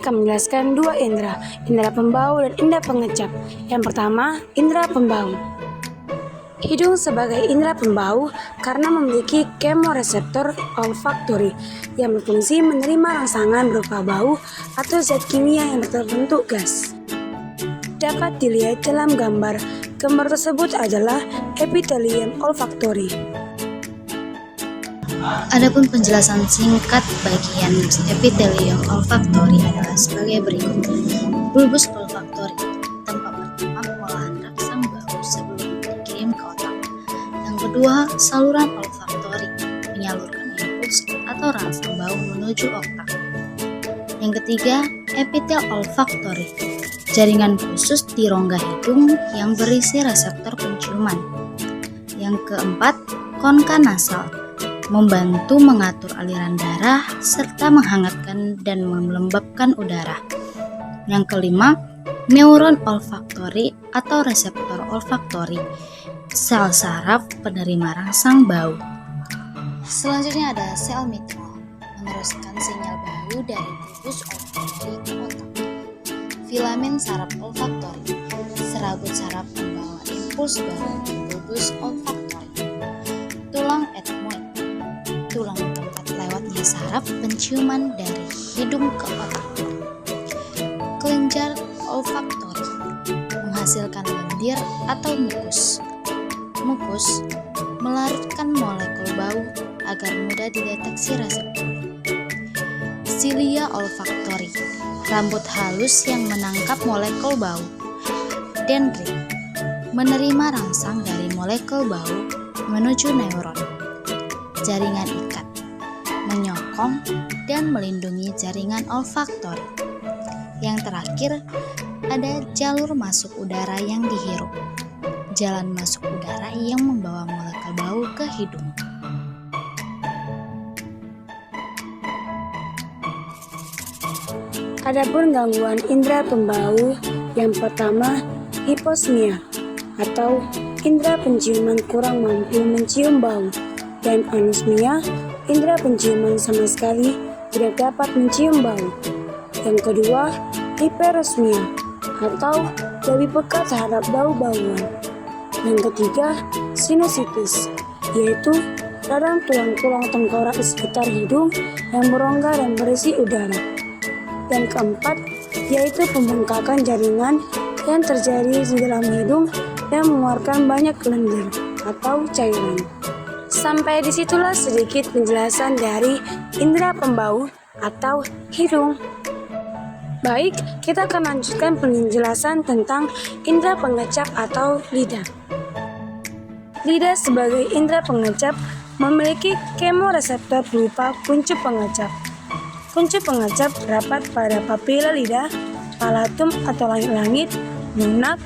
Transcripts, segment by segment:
akan menjelaskan dua indera, indera pembau dan indera pengecap. Yang pertama, indera pembau. Hidung sebagai indera pembau karena memiliki kemoreseptor olfaktori yang berfungsi menerima rangsangan berupa bau atau zat kimia yang berbentuk gas. Dapat dilihat dalam gambar. Gambar tersebut adalah epitelium olfaktori. Adapun penjelasan singkat bagian epitelium olfaktori adalah sebagai berikut. Bulbus olfaktori, tempat pertama pengolahan rangsang bau sebelum dikirim ke otak. Yang kedua, saluran olfaktori, menyalurkan impuls atau rangsang bau menuju otak. Yang ketiga, epitel olfaktori, jaringan khusus di rongga hidung yang berisi reseptor penciuman. Yang keempat, konka nasal, membantu mengatur aliran darah serta menghangatkan dan melembabkan udara. Yang kelima, neuron olfaktori atau reseptor olfaktori, sel saraf penerima rangsang bau. Selanjutnya ada sel mitral, meneruskan sinyal bau dari bulbus olfaktori ke otak. Filamen saraf olfaktori, serabut saraf pembawa impuls bau bulbus olfaktori. Tulang etmoid, tulang tempat lewatnya saraf penciuman dari hidung ke otak. Kelenjar olfaktori, menghasilkan lendir atau mukus. Mukus melarutkan molekul bau agar mudah dideteksi reseptor. Silia olfaktori, rambut halus yang menangkap molekul bau. Dendrit, menerima rangsang dari molekul bau menuju neuron. Jaringan ikat, menyokong dan melindungi jaringan olfaktori. Yang terakhir, ada jalur masuk udara yang dihirup, jalan masuk udara yang membawa molekul bau ke hidung. Adapun gangguan indera pembau, yang pertama hiposmia atau indera penciuman kurang mampu mencium bau, dan anosmia, indera penciuman sama sekali tidak dapat mencium bau. Yang kedua, hiperosmia atau lebih peka terhadap bau-bauan. Yang ketiga, sinusitis, yaitu radang tulang-tulang tengkorak di sekitar hidung yang berongga dan berisi udara. Yang keempat, yaitu pembengkakan jaringan yang terjadi di dalam hidung dan mengeluarkan banyak lendir atau cairan. Sampai disitulah sedikit penjelasan dari indera pembau atau hidung. Baik, kita akan lanjutkan penjelasan tentang indera pengecap atau lidah. Lidah sebagai indera pengecap memiliki kemoreseptor berupa kuncup pengecap. Kuncup pengecap terdapat pada papila lidah, palatum atau langit-langit, lunak,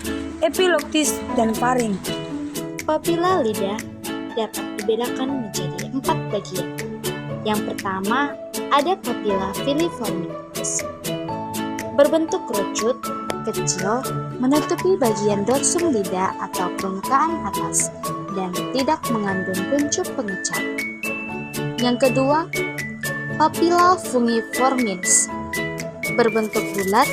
epiloktis, dan faring. Papila lidah dapat dibedakan menjadi 4 bagian. Yang pertama, ada papila filiformis, berbentuk kerucut, kecil, menutupi bagian dorsum lidah atau permukaan atas, dan tidak mengandung kuncup pengecap. Yang kedua, papila fungiformis, berbentuk bulat,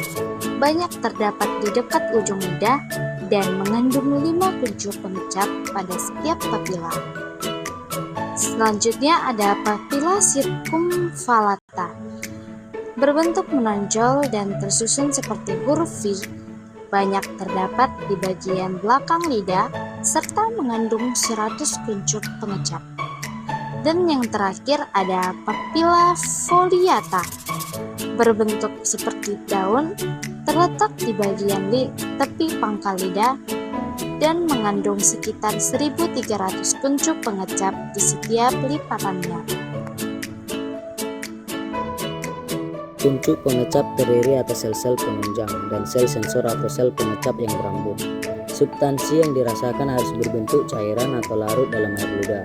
banyak terdapat di dekat ujung lidah, dan mengandung 5 kuncup pengecap pada setiap papila. Selanjutnya ada papila circumvallata, berbentuk menonjol dan tersusun seperti huruf V, banyak terdapat di bagian belakang lidah, serta mengandung 100 kuncup pengecap. Dan yang terakhir ada papila foliata, berbentuk seperti daun, terletak di bagian tepi pangkal lidah dan mengandung sekitar 1.300 kuncup pengecap di setiap lipatannya. Kuncup pengecap terdiri atas sel-sel penunjang dan sel sensor atau sel pengecap yang berambut. Substansi yang dirasakan harus berbentuk cairan atau larut dalam air lidah.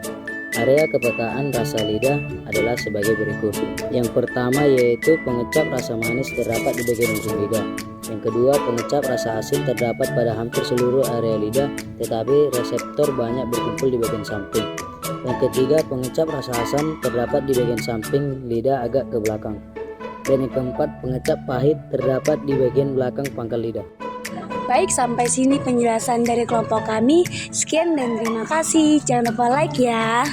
Area kepekaan rasa lidah adalah sebagai berikut. Yang pertama yaitu pengecap rasa manis terdapat di bagian ujung lidah. Yang kedua, pengecap rasa asin terdapat pada hampir seluruh area lidah, tetapi reseptor banyak berkumpul di bagian samping. Yang ketiga, pengecap rasa asam terdapat di bagian samping lidah agak ke belakang. Dan yang keempat, pengecap pahit terdapat di bagian belakang pangkal lidah. Baik, sampai sini penjelasan dari kelompok kami. Sekian dan terima kasih. Jangan lupa like ya.